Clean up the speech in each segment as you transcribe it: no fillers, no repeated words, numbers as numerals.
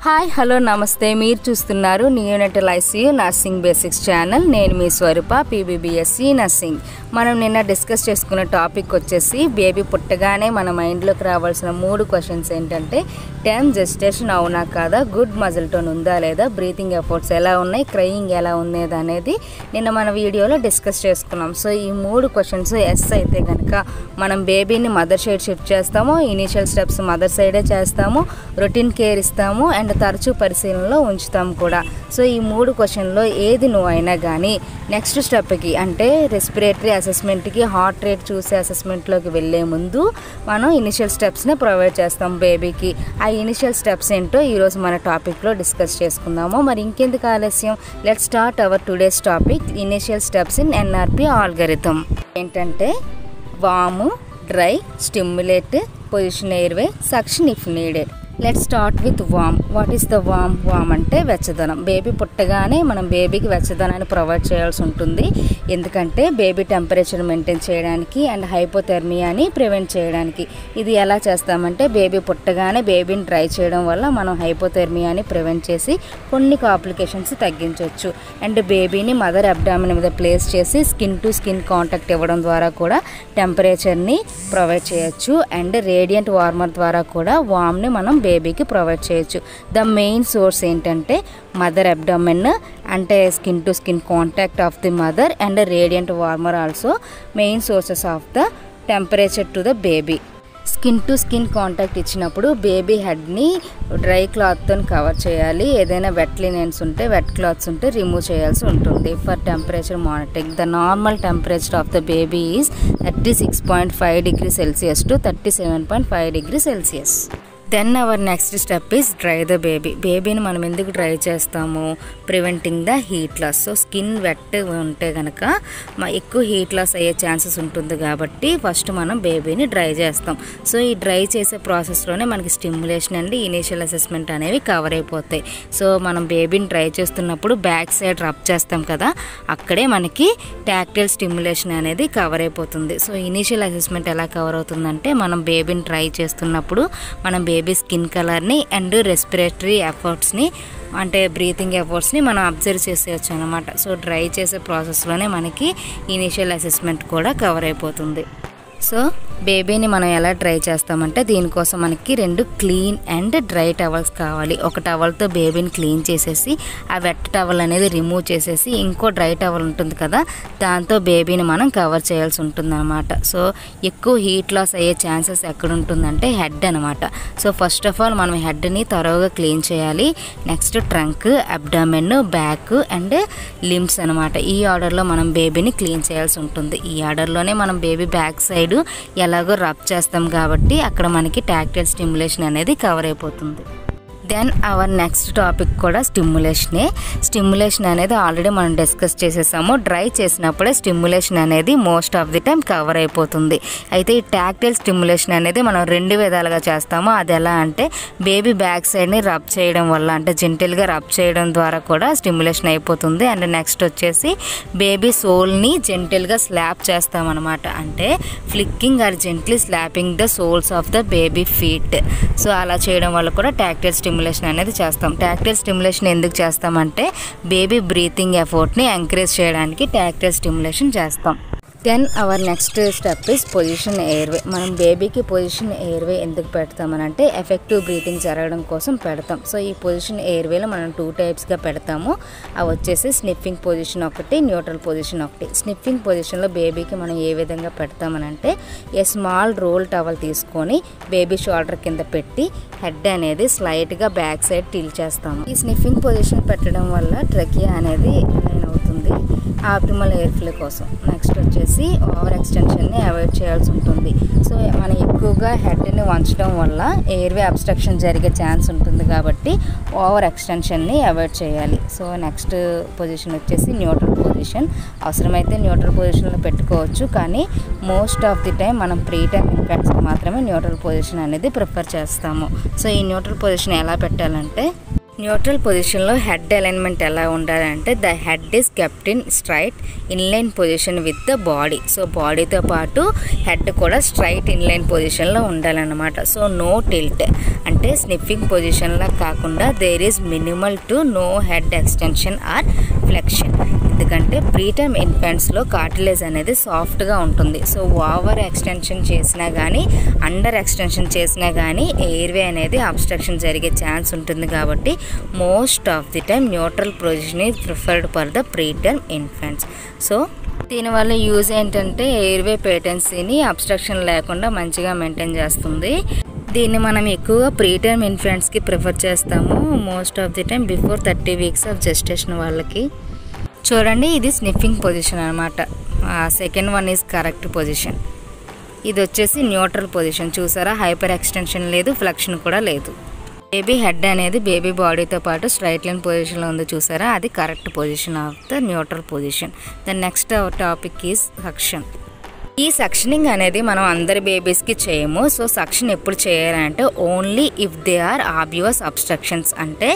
Hi hello నమస్తే మీరు చూస్తున్నారు neonatal ICU nursing basics channel. నేను మీ స్వరూప పీబీబీఎస్సీ నర్సింగ్. మనం నిన్న డిస్కస్ చేసుకున్న టాపిక్ వచ్చేసి బేబీ పుట్టగానే మన మైండ్లోకి రావాల్సిన 3 క్వశ్చన్స్ ఏంటంటే టర్మ్ జెస్టేషన్ అవునా కాదా, గుడ్ మజిల్ టోన్ ఉందా లేదా, బ్రీతింగ్ ఎఫర్ట్స్ ఎలా ఉన్నాయి, క్రయింగ్ ఎలా ఉన్నది అనేది నిన్న మన వీడియోలో డిస్కస్ చేసుకున్నాం. సో ఈ 3 క్వశ్చన్స్ ఎస్ అయితే కనుక మనం బేబీని మదర్ సైడ్ షిఫ్ట్ చేస్తాము, ఇనీషియల్ స్టెప్స్ మదర్ సైడే చేస్తాము, రొటీన్ కేర్ ఇస్తాము అండ్ తరచూ పరిశీలనలో ఉంచుతాం కూడా. సో ఈ 3 క్వశ్చన్లో ఏది నువ్వు అయినా కానీ నెక్స్ట్ స్టెప్కి అంటే రెస్పిరేటరీ అసెస్మెంట్కి, హార్ట్ రేట్ చూసే అసెస్మెంట్లోకి వెళ్ళే ముందు మనం ఇనిషియల్ స్టెప్స్ని ప్రొవైడ్ చేస్తాం బేబీకి. ఆ ఇనిషియల్ స్టెప్స్ ఏంటో ఈరోజు మన టాపిక్లో డిస్కస్ చేసుకుందాము. మరి ఇంకెందుకు ఆలస్యం, let's start our today's topic, initial steps in NRP algorithm. ఏంటంటే warm, dry, stimulate, position airway, suction if needed. Let's start with warm. What is the warm? Warm అంటే వెచ్చదనం. బేబీ పుట్టగానే మనం బేబీకి వెచ్చదనాన్ని ప్రొవైడ్ చేయాల్సి ఉంటుంది. ఎందుకంటే బేబీ టెంపరేచర్ మెయింటైన్ చేయడానికి అండ్ హైపోథెర్మియాని ప్రివెంట్ చేయడానికి. ఇది ఎలా చేస్తామంటే బేబీ పుట్టగానే బేబీని డ్రై చేయడం వల్ల మనం హైపోథెర్మియాని ప్రివెంట్ చేసి కొన్ని కాంప్లికేషన్స్ తగ్గించవచ్చు. అండ్ బేబీని మదర్ అబ్డామిన్ మీద ప్లేస్ చేసి స్కిన్ టు స్కిన్ కాంటాక్ట్ ఇవ్వడం ద్వారా కూడా టెంపరేచర్ని ప్రొవైడ్ చేయొచ్చు. అండ్ రేడియంట్ వార్మర్ ద్వారా కూడా వామ్ని మనం బేబీకి ప్రొవైడ్ చేయొచ్చు. ద మెయిన్ సోర్స్ ఏంటంటే మదర్ అబ్డామెన్ అంటే skin to skin contact of the mother and radiant warmer also main sources of the temperature to the baby. Skin to skin contact ఇచ్చినప్పుడు baby హెడ్ని dry క్లాత్తో cover చేయాలి. ఏదైనా wet linens ఉంటే, wet clothes ఉంటే remove చేయాల్సి ఉంటుంది for temperature monitoring. The normal temperature of the baby is 36.5 degrees Celsius to 37.5 degrees Celsius. Then our next step is dry the baby. బేబీని మనం ఎందుకు డ్రై చేస్తాము? Preventing the heat loss. So skin wet ఉంటే కనుక ఎక్కువ heat loss అయ్యే chances ఉంటుంది కాబట్టి ఫస్ట్ మనం బేబీని డ్రై చేస్తాం. సో ఈ డ్రై చేసే ప్రాసెస్లోనే మనకి స్టిమ్యులేషన్ అండ్ ఇనీషియల్ అసెస్మెంట్ అనేవి కవర్ అయిపోతాయి. సో మనం బేబీని డ్రై చేస్తున్నప్పుడు బ్యాక్ సైడ్ రబ్ చేస్తాం కదా, అక్కడే మనకి టాక్టైల్ స్టిమ్యులేషన్ అనేది కవర్ అయిపోతుంది. సో ఇనీషియల్ అసెస్మెంట్ ఎలా కవర్ అవుతుందంటే మనం బేబీని డ్రై చేస్తున్నప్పుడు మనం బేబీ స్కిన్ కలర్ని అండ్ రెస్పిరేటరీ ఎఫర్ట్స్ని అంటే బ్రీతింగ్ ఎఫర్ట్స్ని మనం అబ్జర్వ్ చేసేయచ్చు అనమాట. సో డ్రై చేసే ప్రాసెస్లోనే మనకి ఇనీషియల్ అసెస్మెంట్ కూడా కవర్ అయిపోతుంది. సో బేబీని మనం ఎలా డ్రై చేస్తామంటే దీనికోసం మనకి 2 క్లీన్ అండ్ డ్రై టవల్స్ కావాలి. ఒక టవల్తో బేబీని క్లీన్ చేసేసి ఆ వెట్ టవల్ అనేది రిమూవ్ చేసేసి ఇంకో డ్రై టవల్ ఉంటుంది కదా దాంతో బేబీని మనం కవర్ చేయాల్సి ఉంటుంది అనమాట. సో ఎక్కువ హీట్ లాస్ అయ్యే ఛాన్సెస్ ఎక్కడ ఉంటుందంటే హెడ్ అనమాట. సో ఫస్ట్ ఆఫ్ ఆల్ మనం హెడ్ని తరోగా క్లీన్ చేయాలి. Next trunk, abdomen, back and limbs అనమాట. ఈ ఆర్డర్లో మనం బేబీని క్లీన్ చేయాల్సి ఉంటుంది. ఈ ఆర్డర్లోనే మనం బేబీ బ్యాక్ సైడ్ ఎలాగో రబ్ చేస్తాం కాబట్టి అక్కడ మనకి టాక్టైల్ స్టిమ్యులేషన్ అనేది కవర్ అయిపోతుంది. దెన్ అవర్ నెక్స్ట్ టాపిక్ కూడా స్టిమ్యులేషనే. స్టిమ్యులేషన్ అనేది ఆల్రెడీ మనం డిస్కస్ చేసేసాము. డ్రై చేసినప్పుడే స్టిమ్యులేషన్ అనేది most of the time cover అయిపోతుంది. అయితే ఈ టాక్టైల్ స్టిమ్యులేషన్ అనేది మనం 2 విధాలుగా చేస్తాము. అది ఎలా అంటే బేబీ బ్యాక్ సైడ్ని రబ్ చేయడం వల్ల అంటే జెంటిల్గా రబ్ చేయడం ద్వారా కూడా స్టిమ్యులేషన్ అయిపోతుంది. అండ్ నెక్స్ట్ వచ్చేసి బేబీ సోల్ని జెంటిల్గా స్లాప్ చేస్తామన్నమాట. అంటే flicking or gently slapping the soles of the baby feet. So అలా చేయడం వల్ల కూడా టాక్టైల్ స్టిమ్యులేషన్ అనేది చేస్తాం. టాక్టైల్ స్టిమ్యులేషన్ ఎందుకు చేస్తామంటే బేబీ బ్రీతింగ్ ఎఫర్ట్ని ఎంకరేజ్ చేయడానికి టాక్టైల్ స్టిమ్యులేషన్ చేస్తాం. Then our next step is position airway. మనం బేబీకి పొజిషన్ ఎయిర్వే ఎందుకు పెడతామనంటే ఎఫెక్టివ్ బ్రీతింగ్ జరగడం కోసం పెడతాం. సో ఈ పొజిషన్ ఎయిర్వేలో మనం 2 టైప్స్గా పెడతాము. అవి వచ్చేసి స్నిఫింగ్ పొజిషన్ ఒకటి, న్యూట్రల్ పొజిషన్ ఒకటి. స్నిఫింగ్ పొజిషన్లో బేబీకి మనం ఏ విధంగా పెడతామనంటే ఏ స్మాల్ రోల్ టవల్ తీసుకొని బేబీ షోల్డర్ కింద పెట్టి హెడ్ అనేది స్లైట్గా బ్యాక్ సైడ్ టిల్ చేస్తాము. ఈ స్నిఫింగ్ పొజిషన్ పెట్టడం వల్ల ట్రకియా అనేది లైన్ అవుతుంది ఆప్టిమల్ ఎయిర్ ఫ్లో కోసం. నెక్స్ట్ వచ్చేసి ఓవర్ ఎక్స్టెన్షన్ని అవాయిడ్ చేయాల్సి ఉంటుంది. సో మనం ఎక్కువగా హెడ్ని వంచడం వల్ల ఎయిర్వే అబ్స్ట్రక్షన్ జరిగే ఛాన్స్ ఉంటుంది కాబట్టి ఓవర్ ఎక్స్టెన్షన్ని అవాయిడ్ చేయాలి. సో నెక్స్ట్ పొజిషన్ వచ్చేసి న్యూట్రల్ పొజిషన్. అవసరమైతే న్యూట్రల్ పొజిషన్లో పెట్టుకోవచ్చు, కానీ మోస్ట్ ఆఫ్ ది టైం మనం ప్రీటర్మ్ ఇన్ఫాంట్స్కి మాత్రమే న్యూట్రల్ పొజిషన్ అనేది ప్రిఫర్ చేస్తాము. సో ఈ న్యూట్రల్ పొజిషన్ ఎలా పెట్టాలంటే న్యూట్రల్ పొజిషన్లో హెడ్ అలైన్మెంట్ ఎలా ఉండాలంటే the head is kept in straight inline position with the body. So బాడీతో పాటు హెడ్ కూడా స్ట్రైట్ ఇన్లైన్ పొజిషన్లో ఉండాలన్నమాట. సో నో టిల్ట్ అంటే స్నిఫింగ్ పొజిషన్లా కాకుండా there is minimal to no head extension or flexion. ఎందుకంటే ప్రీటర్మ్ ఇన్ఫెంట్స్లో కార్టిలేజ్ అనేది సాఫ్ట్గా ఉంటుంది. సో ఓవర్ ఎక్స్టెన్షన్ చేసినా కానీ అండర్ ఎక్స్టెన్షన్ చేసినా కానీ ఎయిర్వే అనేది అబ్స్ట్రక్షన్ జరిగే ఛాన్స్ ఉంటుంది. కాబట్టి most of the time neutral position is preferred for the preterm infants. So దీనివల్ల యూజ్ ఏంటంటే ఎయిర్వే పేటెన్సీని అబ్స్ట్రక్షన్ లేకుండా మంచిగా మెయింటైన్ చేస్తుంది. దీన్ని మనం ఎక్కువగా ప్రీటర్మ్ ఇన్ఫెంట్స్కి ప్రిఫర్ చేస్తాము most of the time before 30 weeks of gestation వాళ్ళకి. చూడండి, ఇది స్నిఫింగ్ పొజిషన్ అనమాట. Second one is correct position. ఇది వచ్చేసి న్యూట్రల్ పొజిషన్. చూసారా, హైపర్ ఎక్స్టెన్షన్ లేదు, ఫ్లెక్షన్ కూడా లేదు. బేబీ హెడ్ అనేది బేబీ బాడీతో పాటు స్ట్రైట్ లైన్ పొజిషన్లో ఉంది. చూసారా, అది correct position of the neutral position. The next topic is suction. ఈ సక్షనింగ్ అనేది మనం అందరి బేబీస్కి చేయము. సో సక్షన్ ఎప్పుడు చేయాలంటే only if they are obvious obstructions, అంటే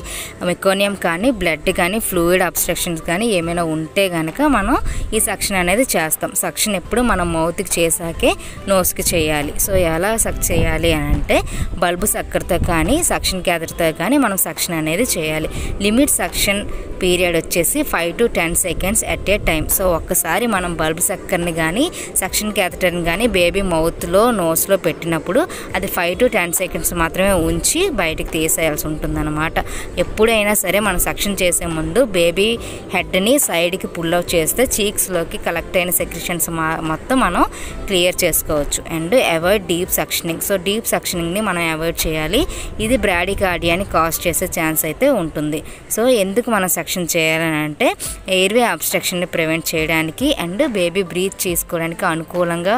మెకోనియం కానీ బ్లడ్ కానీ ఫ్లూయిడ్ అబ్స్ట్రక్షన్స్ కానీ ఏమైనా ఉంటే కనుక మనం ఈ సక్షన్ అనేది చేస్తాం. సక్షన్ ఎప్పుడు మనం మౌత్కి చేశాకే నోస్కి చేయాలి. సో ఎలా చేయాలి అని అంటే బల్బు సక్కర్తో కానీ సక్షన్ క్యాథెటర్తో కానీ మనం సక్షన్ అనేది చేయాలి. లిమిట్ సక్షన్ పీరియడ్ వచ్చేసి 5 to 10 seconds at a time. So ఒక్కసారి మనం బల్బు సక్కర్ని కానీ సక్షన్ క్యాథెటర్ని కానీ బేబీ మౌత్లో నోస్లో పెట్టినప్పుడు అది 5 to 10 seconds మాత్రమే ఉంచి బయటికి తీసేయాల్సి ఉంటుందన్నమాట. ఎప్పుడైనా సరే మనం సక్షన్ చేసే ముందు బేబీ హెడ్ని సైడ్కి పుల్ అవుట్ చేస్తే చీక్స్లోకి కలెక్ట్ అయిన సెక్రిషన్స్ మొత్తం మనం క్లియర్ చేసుకోవచ్చు. And avoid deep suctioning. So deep సక్షనింగ్ని మనం అవాయిడ్ చేయాలి. ఇది బ్రాడికార్డియాని కాజ్ చేసే ఛాన్స్ అయితే ఉంటుంది. సో ఎందుకు మనం సక్షన్ చేయాలని అంటే ఎయిర్వే అబ్స్ట్రక్షన్ని ప్రివెంట్ చేయడానికి అండ్ బేబీ బ్రీత్ చేసుకోవడానికి అనుకూలంగా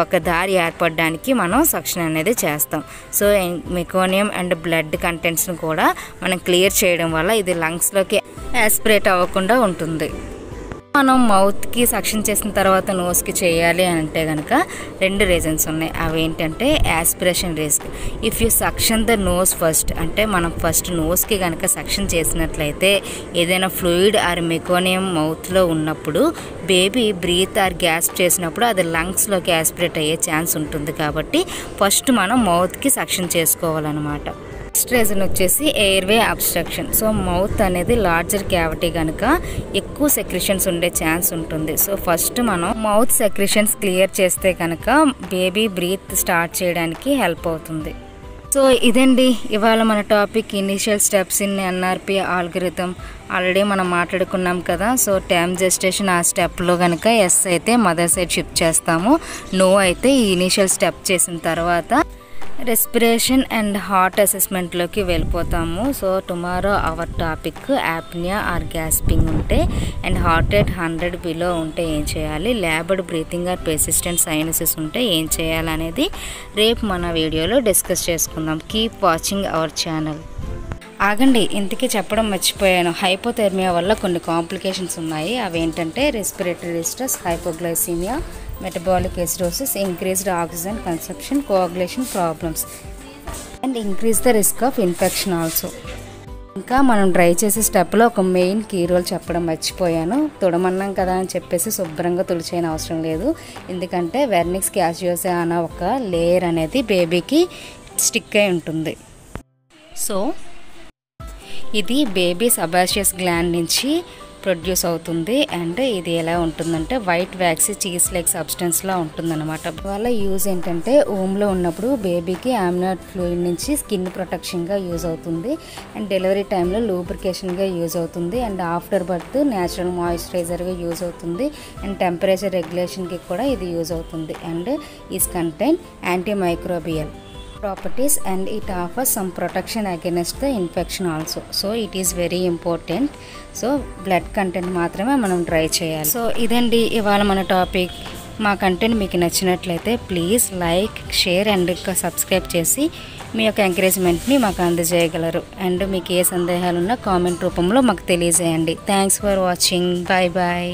ఒక దారి ఏర్పడడానికి మనం సక్షన్ అనేది చేస్తాం. సో మెకోనియం అండ్ బ్లడ్ కంటెంట్స్ని కూడా మనం క్లియర్ చేయడం వల్ల ఇది లంగ్స్లోకి యాస్పిరేట్ అవ్వకుండా ఉంటుంది. మనం మౌత్కి సక్షన్ చేసిన తర్వాత నోస్కి చేయాలి అని అంటే కనుక 2 రీజన్స్ ఉన్నాయి. అవి ఏంటంటే aspiration risk. If you suction the nose first, అంటే మనం ఫస్ట్ నోస్కి కనుక సక్షన్ చేసినట్లయితే ఏదైనా ఫ్లూయిడ్ ఆర్ మెకోనియం మౌత్లో ఉన్నప్పుడు బేబీ బ్రీత్ ఆర్ గ్యాస్ చేసినప్పుడు అది లంగ్స్లోకి యాస్పిరేట్ అయ్యే ఛాన్స్ ఉంటుంది. కాబట్టి ఫస్ట్ మనం మౌత్కి సక్షన్ చేసుకోవాలన్నమాట. నెక్స్ట్ రీజన్ వచ్చేసి ఎయిర్వే అబ్స్ట్రక్షన్. సో మౌత్ అనేది లార్జర్ క్యావిటీ కనుక ఎక్కువ సెక్రిషన్స్ ఉండే ఛాన్స్ ఉంటుంది. సో ఫస్ట్ మనం మౌత్ సెక్రిషన్స్ క్లియర్ చేస్తే కనుక బేబీ బ్రీత్ స్టార్ట్ చేయడానికి హెల్ప్ అవుతుంది. సో ఇదండి ఇవాళ మన topic, initial steps in NRP algorithm. Already మనం మాట్లాడుకున్నాం కదా. సో టైమ్ జెస్టేషన్ ఆ స్టెప్లో కనుక ఎస్ అయితే మదర్ సైడ్ షిఫ్ట్ చేస్తాము, నో అయితే ఈ ఇనీషియల్ స్టెప్ చేసిన తర్వాత రెస్పిరేషన్ అండ్ హార్ట్ అసెస్మెంట్లోకి వెళ్ళిపోతాము. So tomorrow our topic apnoea or gasping ఉంటే అండ్ హార్ట్ రేట్ 100 బిలో ఉంటే ఏం చేయాలి, laboured breathing or persistent cyanosis ఉంటే ఏం చేయాలనేది రేపు మన వీడియోలో డిస్కస్ చేసుకుందాం. Keep watching our channel. ఆగండి, ఇంతకీ చెప్పడం మర్చిపోయాను. హైపోథెర్మియా వల్ల కొన్ని కాంప్లికేషన్స్ ఉన్నాయి. అవి ఏంటంటే respiratory distress, hypoglycaemia, metabolic acidosis, increased oxygen consumption, coagulation problems and increase the risk of infection also. ఇంకా మనం డ్రై చేసే స్టెప్లో ఒక మెయిన్ కీ రోల్ చెప్పడం మర్చిపోయాను. తుడమన్నాం కదా అని చెప్పేసి శుభ్రంగా తుడిచేయని అవసరం లేదు. ఎందుకంటే వెర్నిక్స్ క్యాసియోసా అన్న ఒక లేయర్ అనేది బేబీకి స్టిక్ అయి ఉంటుంది. సో ఇది బేబీ సబాషియస్ గ్లాండ్ నుంచి ప్రొడ్యూస్ అవుతుంది. అండ్ ఇది ఎలా ఉంటుందంటే వైట్ వ్యాక్సీ చీజ్ లైక్ సబ్స్టెన్స్లా ఉంటుందన్నమాట. వల్ల యూజ్ ఏంటంటే ఓమ్లో ఉన్నప్పుడు బేబీకి ఆమ్నియాట్ ఫ్లూయిడ్ నుంచి స్కిన్ ప్రొటెక్షన్గా యూజ్ అవుతుంది. అండ్ డెలివరీ టైంలో లూబ్రికేషన్గా యూజ్ అవుతుంది. అండ్ ఆఫ్టర్ బర్త్ న్యాచురల్ మాయిశ్చరైజర్గా యూజ్ అవుతుంది. అండ్ టెంపరేచర్ రెగ్యులేషన్కి కూడా ఇది యూజ్ అవుతుంది. And is contain anti microbial properties and it offers some protection against the infection also. So it is very important. So blood content మాత్రమే మనం dry చేయాలి. So ఇదండి ఇవాళ మన టాపిక్. మా కంటెంట్ మీకు నచ్చినట్లయితే please like, share and subscribe చేసి మీ యొక్క ఎంకరేజ్మెంట్ని మాకు అందజేయగలరు. అండ్ మీకు ఏ సందేహాలున్నా కామెంట్ రూపంలో మాకు తెలియజేయండి. Thanks for watching. Bye bye.